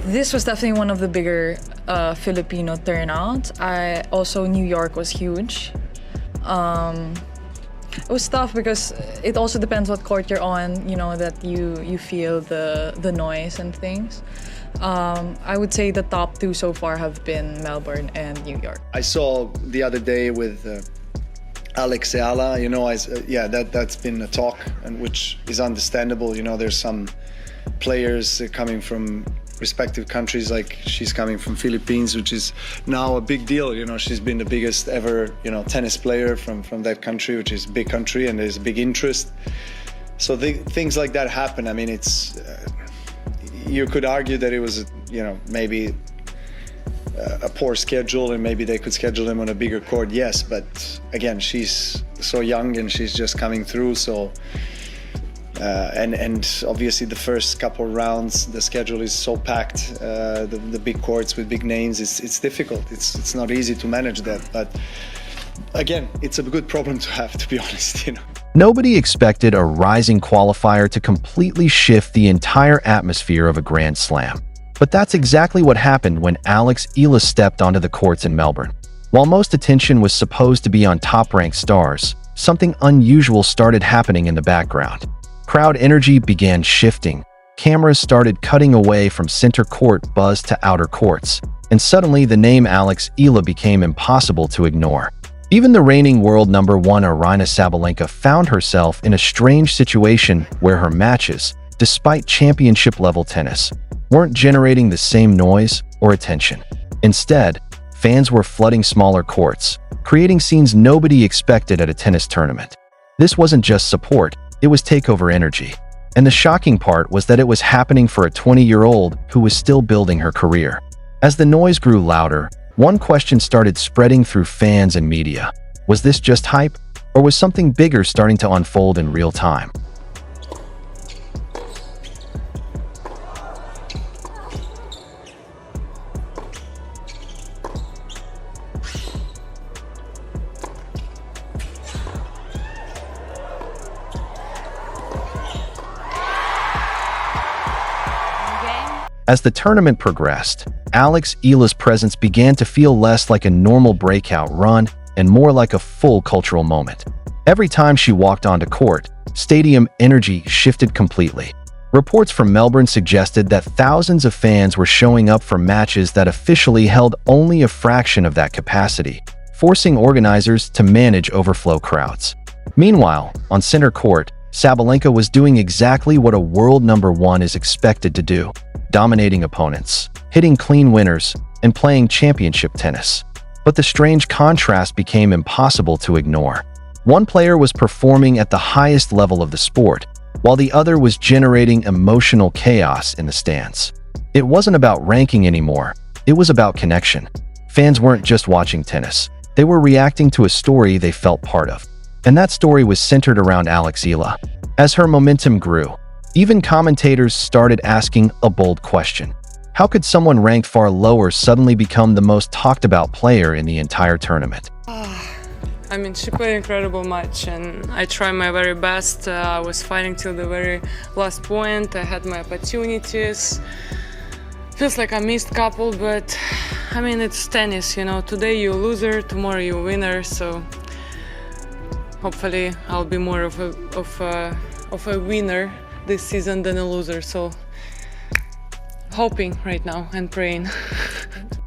This was definitely one of the bigger Filipino turnouts. New York was huge. It was tough because it also depends what court you're on, that you feel the noise and things. I would say the top two so far have been Melbourne and New York. I saw the other day with Alex Eala, that's been a talk, and which is understandable. There's some players coming from respective countries, like she's coming from Philippines, which is now a big deal. She's been the biggest ever, tennis player from that country, which is a big country, and there's big interest. So things like that happen. I mean, it's you could argue that it was, maybe a poor schedule, and maybe they could schedule him on a bigger court. Yes, but again, she's so young and she's just coming through. So. And obviously the first couple rounds, the schedule is so packed, the big courts with big names, it's difficult. It's not easy to manage that. But again, it's a good problem to have, to be honest. Nobody expected a rising qualifier to completely shift the entire atmosphere of a Grand Slam. But that's exactly what happened when Alex Eala stepped onto the courts in Melbourne. While most attention was supposed to be on top-ranked stars, something unusual started happening in the background. Crowd energy began shifting. Cameras started cutting away from center court buzz to outer courts, and suddenly the name Alex Eala became impossible to ignore. Even the reigning world number one Aryna Sabalenka found herself in a strange situation where her matches, despite championship-level tennis, weren't generating the same noise or attention. Instead, fans were flooding smaller courts, creating scenes nobody expected at a tennis tournament. This wasn't just support, it was takeover energy. And the shocking part was that it was happening for a 20-year-old who was still building her career. As the noise grew louder, one question started spreading through fans and media. Was this just hype, or was something bigger starting to unfold in real time? As the tournament progressed, Alex Eala's presence began to feel less like a normal breakout run and more like a full cultural moment. Every time she walked onto court, stadium energy shifted completely. Reports from Melbourne suggested that thousands of fans were showing up for matches that officially held only a fraction of that capacity, forcing organizers to manage overflow crowds. Meanwhile, on center court, Sabalenka was doing exactly what a world number one is expected to do: dominating opponents, hitting clean winners, and playing championship tennis. But the strange contrast became impossible to ignore. One player was performing at the highest level of the sport, while the other was generating emotional chaos in the stands. It wasn't about ranking anymore, it was about connection. Fans weren't just watching tennis, they were reacting to a story they felt part of. And that story was centered around Alex Eala. As her momentum grew, even commentators started asking a bold question. How could someone ranked far lower suddenly become the most talked about player in the entire tournament? I mean, she played an incredible match, and I tried my very best. I was fighting till the very last point. I had my opportunities. Feels like I missed a couple, but I mean, it's tennis, Today you're a loser, tomorrow you're a winner, so hopefully I'll be more of a winner this season than a loser, so hoping right now and praying.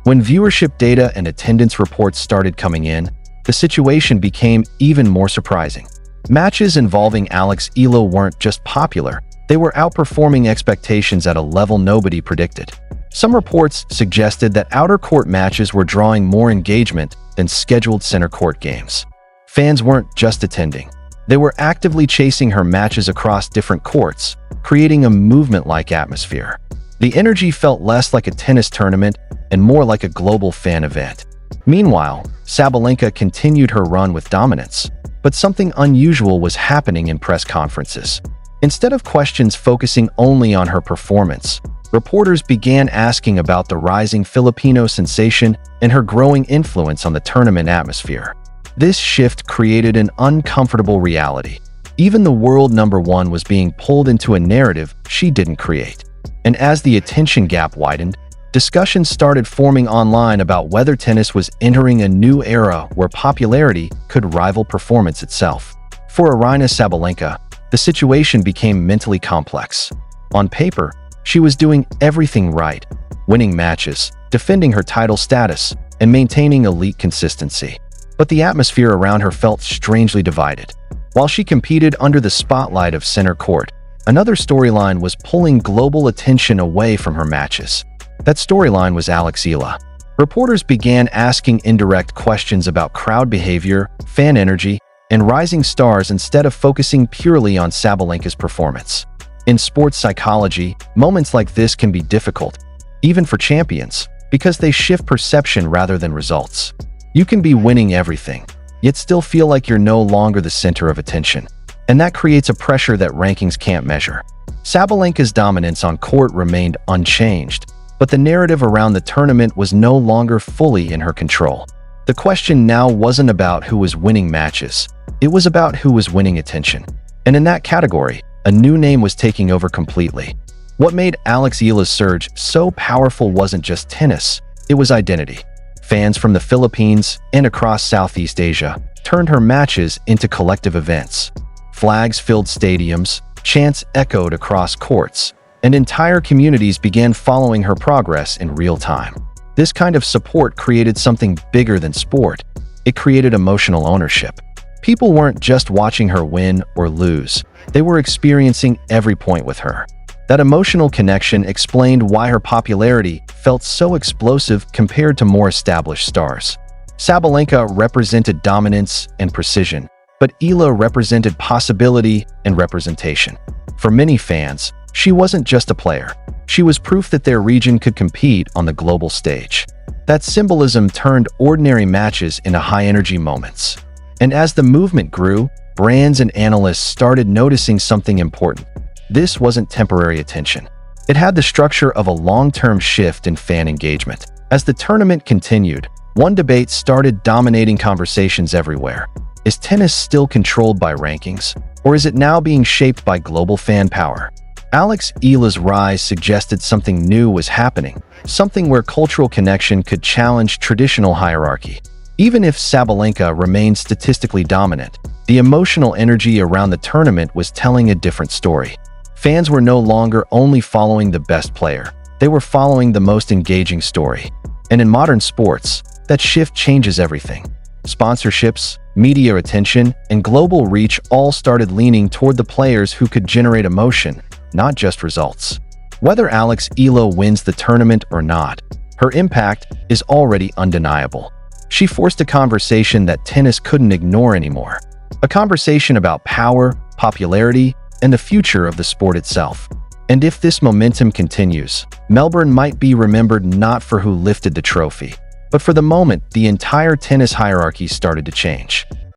When viewership data and attendance reports started coming in, the situation became even more surprising. Matches involving Alex Eala weren't just popular, they were outperforming expectations at a level nobody predicted. Some reports suggested that outer court matches were drawing more engagement than scheduled center court games. Fans weren't just attending. They were actively chasing her matches across different courts, creating a movement-like atmosphere. The energy felt less like a tennis tournament and more like a global fan event. Meanwhile, Sabalenka continued her run with dominance, but something unusual was happening in press conferences. Instead of questions focusing only on her performance, reporters began asking about the rising Filipino sensation and her growing influence on the tournament atmosphere. This shift created an uncomfortable reality. Even the world number one was being pulled into a narrative she didn't create. And as the attention gap widened, discussions started forming online about whether tennis was entering a new era where popularity could rival performance itself. For Aryna Sabalenka, the situation became mentally complex. On paper, she was doing everything right, winning matches, defending her title status, and maintaining elite consistency. But the atmosphere around her felt strangely divided. While she competed under the spotlight of center court, another storyline was pulling global attention away from her matches. That storyline was Alex Eala. Reporters began asking indirect questions about crowd behavior, fan energy, and rising stars instead of focusing purely on Sabalenka's performance. In sports psychology, moments like this can be difficult, even for champions, because they shift perception rather than results. You can be winning everything, yet still feel like you're no longer the center of attention, and that creates a pressure that rankings can't measure. Sabalenka's dominance on court remained unchanged, but the narrative around the tournament was no longer fully in her control. The question now wasn't about who was winning matches, it was about who was winning attention. And in that category, a new name was taking over completely. What made Alex Eala's surge so powerful wasn't just tennis, it was identity. Fans from the Philippines and across Southeast Asia turned her matches into collective events. Flags filled stadiums, chants echoed across courts, and entire communities began following her progress in real time. This kind of support created something bigger than sport. It created emotional ownership. People weren't just watching her win or lose, they were experiencing every point with her. That emotional connection explained why her popularity felt so explosive compared to more established stars. Sabalenka represented dominance and precision, but Eala represented possibility and representation. For many fans, she wasn't just a player. She was proof that their region could compete on the global stage. That symbolism turned ordinary matches into high-energy moments. And as the movement grew, brands and analysts started noticing something important. This wasn't temporary attention. It had the structure of a long-term shift in fan engagement. As the tournament continued, one debate started dominating conversations everywhere. Is tennis still controlled by rankings, or is it now being shaped by global fan power? Alex Eala's rise suggested something new was happening, something where cultural connection could challenge traditional hierarchy. Even if Sabalenka remained statistically dominant, the emotional energy around the tournament was telling a different story. Fans were no longer only following the best player, they were following the most engaging story. And in modern sports, that shift changes everything. Sponsorships, media attention, and global reach all started leaning toward the players who could generate emotion, not just results. Whether Alex Eala wins the tournament or not, her impact is already undeniable. She forced a conversation that tennis couldn't ignore anymore. A conversation about power, popularity, and the future of the sport itself. And if this momentum continues, Melbourne might be remembered not for who lifted the trophy, but for the moment the entire tennis hierarchy started to change.